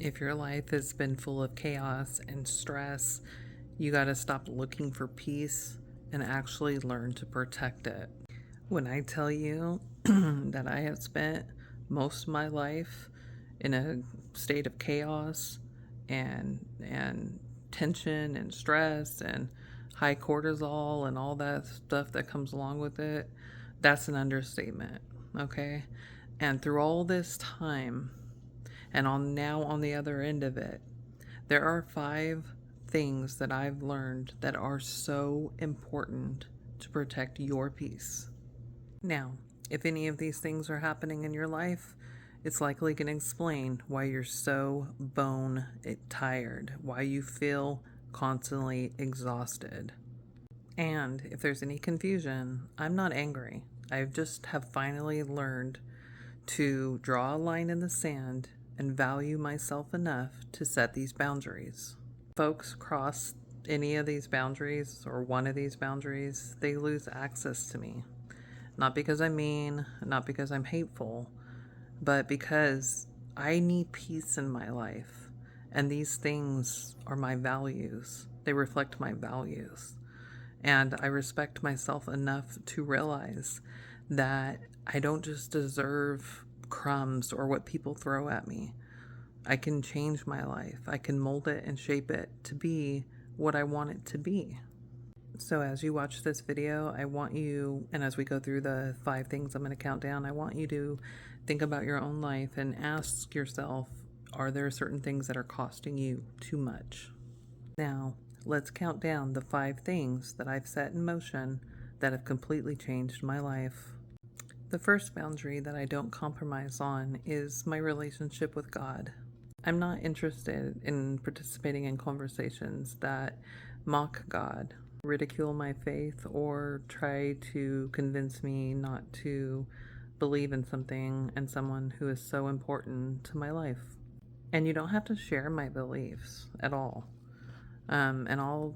If your life has been full of chaos and stress, you got to stop looking for peace and actually learn to protect it. When I tell you that I have spent most of my life in a state of chaos and tension and stress and high cortisol and all that stuff that comes along with it, that's an understatement, okay? And through all this time, and on the other end of it, there are 5 things that I've learned that are so important to protect your peace. Now, if any of these things are happening in your life, it's likely going to explain why you're so bone tired, why you feel constantly exhausted. And if there's any confusion, I'm not angry. I just have finally learned to draw a line in the sand and value myself enough to set these boundaries. Folks cross any of these boundaries or one of these boundaries, they lose access to me. Not because I'm mean, not because I'm hateful, but because I need peace in my life. And these things are my values. They reflect my values. And I respect myself enough to realize that I don't just deserve crumbs or what people throw at me. I can change my life. I can mold it and shape it to be what I want it to be. So as you watch this video, I want you, and as we go through the 5 things I'm going to count down, I want you to think about your own life and ask yourself, are there certain things that are costing you too much? Now, let's count down the 5 things that I've set in motion that have completely changed my life. The first boundary that I don't compromise on is my relationship with God. I'm not interested in participating in conversations that mock God, ridicule my faith, or try to convince me not to believe in something and someone who is so important to my life. And you don't have to share my beliefs at all. And I'll,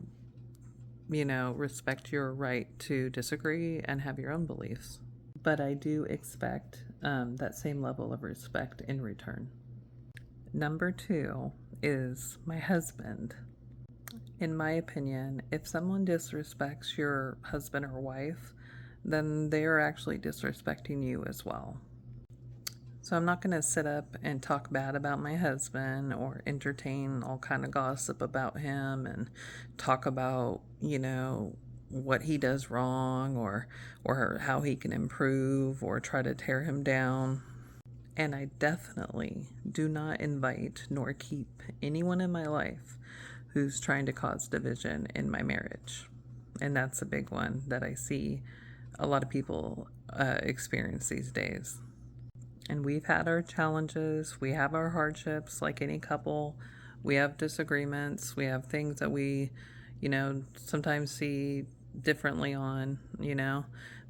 respect your right to disagree and have your own beliefs. But I do expect that same level of respect in return. Number 2 is my husband. In my opinion, if someone disrespects your husband or wife, then they are actually disrespecting you as well. So I'm not going to sit up and talk bad about my husband or entertain all kind of gossip about him and talk about, what he does wrong or how he can improve or try to tear him down. And I definitely do not invite nor keep anyone in my life who's trying to cause division in my marriage. And that's a big one that I see a lot of people experience these days. And we've had our challenges, we have our hardships like any couple. We have disagreements, we have things that we, sometimes see differently on,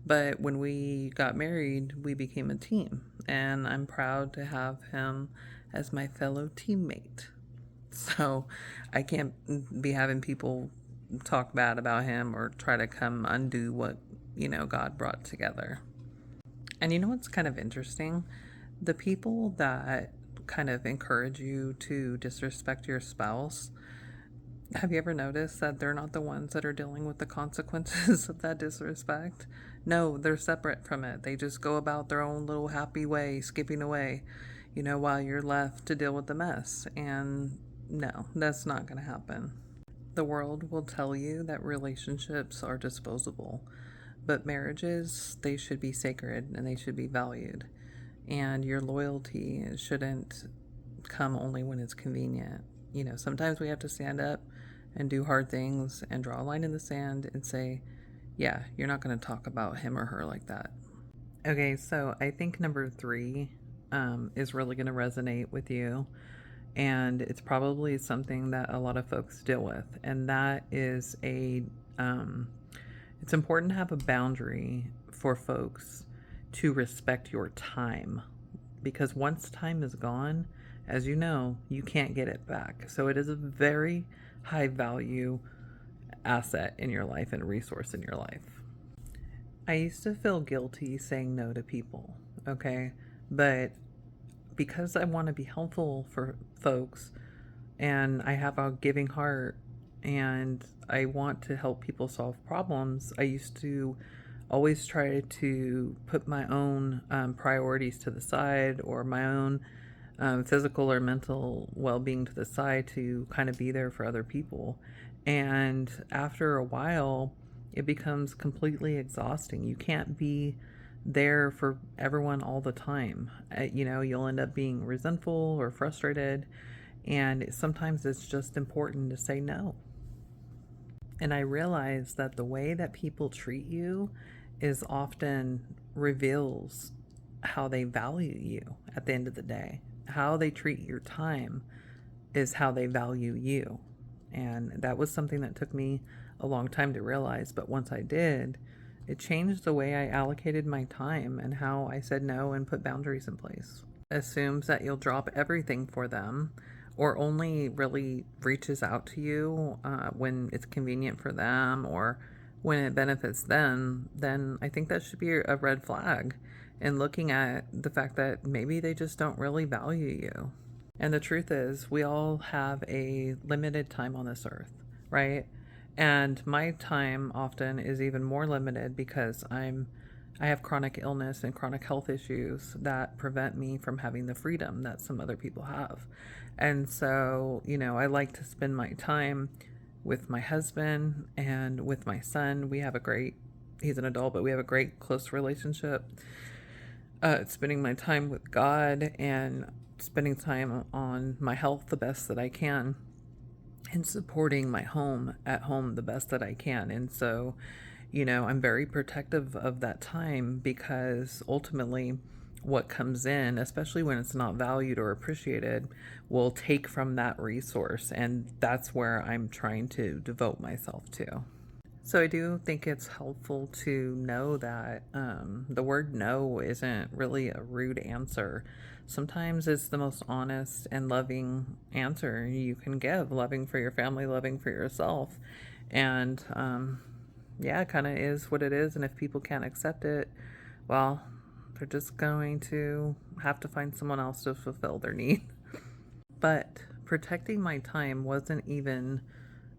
But when we got married, we became a team. And I'm proud to have him as my fellow teammate. So I can't be having people talk bad about him or try to come undo what, God brought together. And you know what's kind of interesting? The people that kind of encourage you to disrespect your spouse, have you ever noticed that they're not the ones that are dealing with the consequences of that disrespect? No, they're separate from it. They just go about their own little happy way, skipping away, while you're left to deal with the mess. And no, that's not going to happen. The world will tell you that relationships are disposable, but marriages, they should be sacred and they should be valued. And your loyalty shouldn't come only when it's convenient. Sometimes we have to stand up and do hard things and draw a line in the sand and say, yeah, you're not going to talk about him or her like that. Okay, so I think number 3 is really going to resonate with you. And it's probably something that a lot of folks deal with. And that is it's important to have a boundary for folks to respect your time. Because once time is gone, as you know, you can't get it back. So it is a very high value asset in your life and resource in your life. I used to feel guilty saying no to people, okay? But because I want to be helpful for folks and I have a giving heart and I want to help people solve problems, I used to always try to put my own priorities to the side, or my own physical or mental well being to the side, to kind of be there for other people. And after a while, it becomes completely exhausting. You can't be there for everyone all the time. You'll end up being resentful or frustrated, and sometimes it's just important to say no. And I realize that the way that people treat you is often reveals how they value you at the end of the day. How they treat your time is how they value you. And that was something that took me a long time to realize. But once I did, it changed the way I allocated my time and how I said no and put boundaries in place. Assumes that you'll drop everything for them, or only really reaches out to you when it's convenient for them or when it benefits them, then I think that should be a red flag. And looking at the fact that maybe they just don't really value you. And the truth is, we all have a limited time on this earth, right? And my time often is even more limited because I have chronic illness and chronic health issues that prevent me from having the freedom that some other people have. And so, I like to spend my time with my husband and with my son. He's an adult, but we have a great close relationship. Spending my time with God and spending time on my health the best that I can, and supporting my home at home the best that I can. And so, I'm very protective of that time, because ultimately what comes in, especially when it's not valued or appreciated, will take from that resource. And that's where I'm trying to devote myself to. So I do think it's helpful to know that the word no isn't really a rude answer. Sometimes it's the most honest and loving answer you can give, loving for your family, loving for yourself. And yeah, it kind of is what it is. And if people can't accept it, well, they're just going to have to find someone else to fulfill their need. But protecting my time wasn't even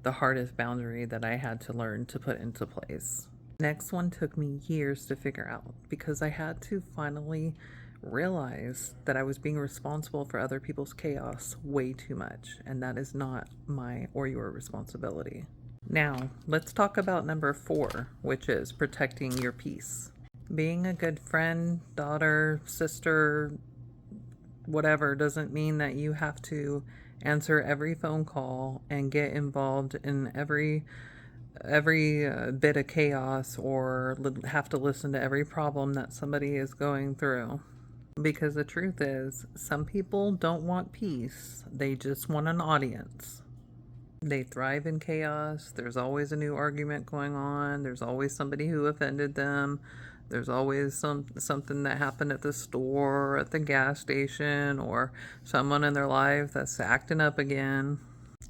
the hardest boundary that I had to learn to put into place. Next one took me years to figure out, because I had to finally realize that I was being responsible for other people's chaos way too much, and that is not my or your responsibility. Now, let's talk about number 4, which is protecting your peace. Being a good friend, daughter, sister, whatever, doesn't mean that you have to answer every phone call and get involved in every bit of chaos, or have to listen to every problem that somebody is going through. Because the truth is, some people don't want peace, they just want an audience. They thrive in chaos. There's always a new argument going on. There's always somebody who offended them. There's always something that happened at the store, or at the gas station, or someone in their life that's acting up again.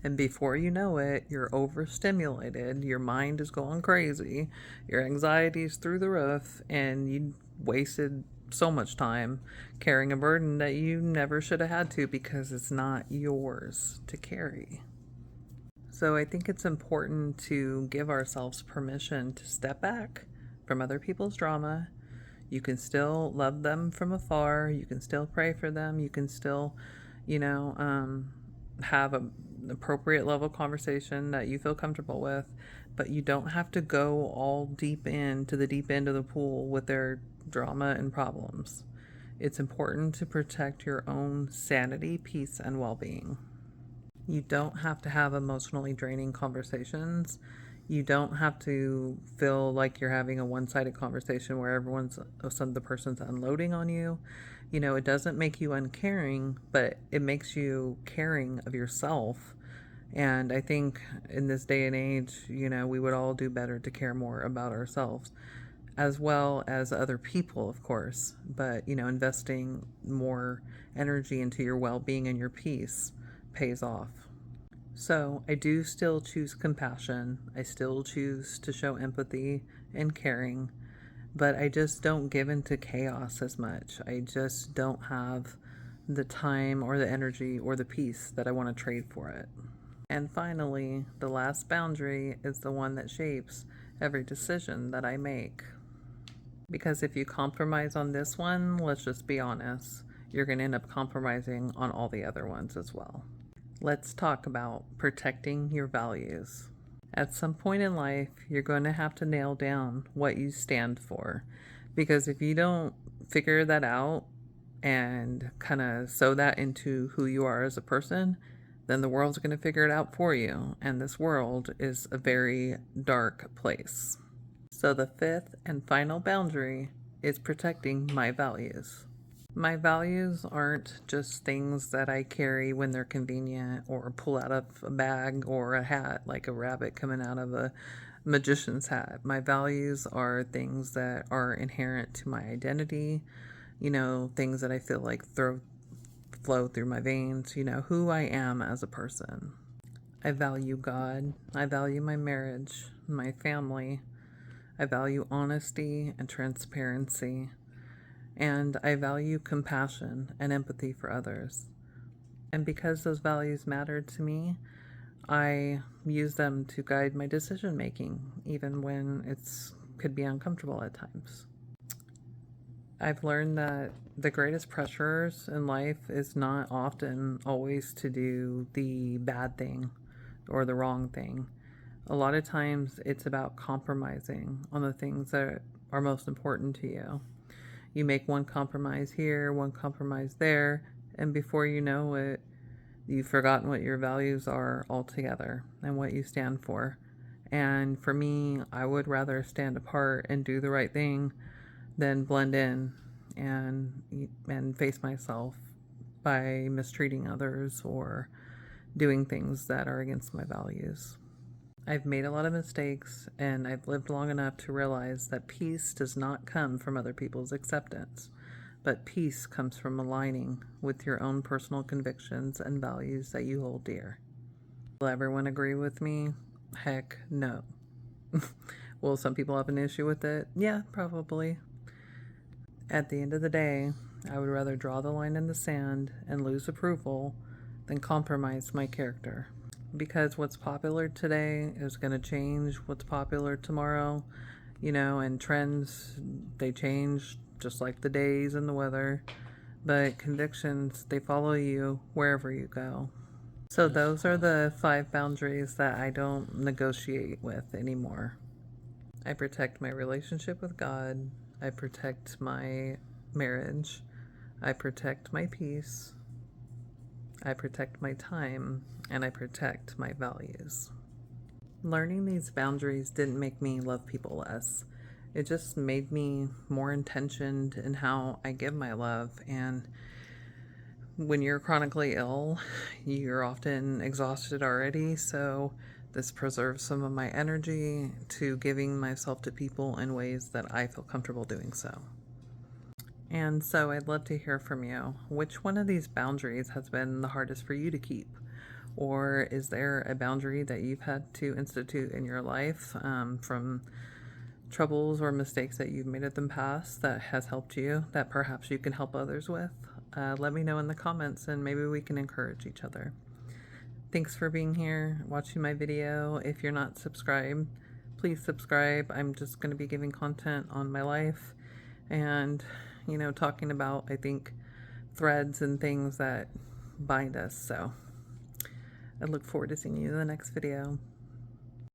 And before you know it, you're overstimulated, your mind is going crazy, your anxiety's through the roof, and you wasted so much time carrying a burden that you never should have had to, because it's not yours to carry. So I think it's important to give ourselves permission to step back from other people's drama. You can still love them from afar. You can still pray for them. You can still, have an appropriate level conversation that you feel comfortable with. But you don't have to go all deep into the deep end of the pool with their drama and problems. It's important to protect your own sanity, peace, and well-being. You don't have to have emotionally draining conversations. You don't have to feel like you're having a one-sided conversation where the person's unloading on you. It doesn't make you uncaring, but it makes you caring of yourself. And I think in this day and age, we would all do better to care more about ourselves, as well as other people, of course. But, investing more energy into your well-being and your peace pays off. So I do still choose compassion. I still choose to show empathy and caring, but I just don't give into chaos as much. I just don't have the time or the energy or the peace that I want to trade for it. And finally, the last boundary is the one that shapes every decision that I make. Because if you compromise on this one, let's just be honest, you're going to end up compromising on all the other ones as well. Let's talk about protecting your values. At some point in life, you're going to have to nail down what you stand for. Because if you don't figure that out and kind of sew that into who you are as a person, then the world's going to figure it out for you. And this world is a very dark place. So the fifth and final boundary is protecting my values. My values aren't just things that I carry when they're convenient or pull out of a bag or a hat like a rabbit coming out of a magician's hat. My values are things that are inherent to my identity, things that I feel like flow through my veins, who I am as a person. I value God. I value my marriage, my family. I value honesty and transparency. And I value compassion and empathy for others. And because those values matter to me, I use them to guide my decision making, even when could be uncomfortable at times. I've learned that the greatest pressures in life is not often always to do the bad thing or the wrong thing. A lot of times it's about compromising on the things that are most important to you. You make one compromise here, one compromise there, and before you know it, you've forgotten what your values are altogether and what you stand for. And for me, I would rather stand apart and do the right thing than blend in and face myself by mistreating others or doing things that are against my values. I've made a lot of mistakes, and I've lived long enough to realize that peace does not come from other people's acceptance, but peace comes from aligning with your own personal convictions and values that you hold dear. Will everyone agree with me? Heck no. Will some people have an issue with it? Yeah, probably. At the end of the day, I would rather draw the line in the sand and lose approval than compromise my character. Because what's popular today is going to change what's popular tomorrow, and trends, they change just like the days and the weather, but convictions, they follow you wherever you go. So those are the 5 boundaries that I don't negotiate with anymore. I protect my relationship with God. I protect my marriage. I protect my peace. I protect my time, and I protect my values. Learning these boundaries didn't make me love people less. It just made me more intentioned in how I give my love. And when you're chronically ill, you're often exhausted already, so this preserves some of my energy to giving myself to people in ways that I feel comfortable doing so. And so I'd love to hear from you. Which one of these boundaries has been the hardest for you to keep? Or is there a boundary that you've had to institute in your life from troubles or mistakes that you've made in the past that has helped you, that perhaps you can help others with? Let me know in the comments and maybe we can encourage each other. Thanks for being here, watching my video. If you're not subscribed, please subscribe. I'm just going to be giving content on my life and talking about, I think, threads and things that bind us. So I look forward to seeing you in the next video.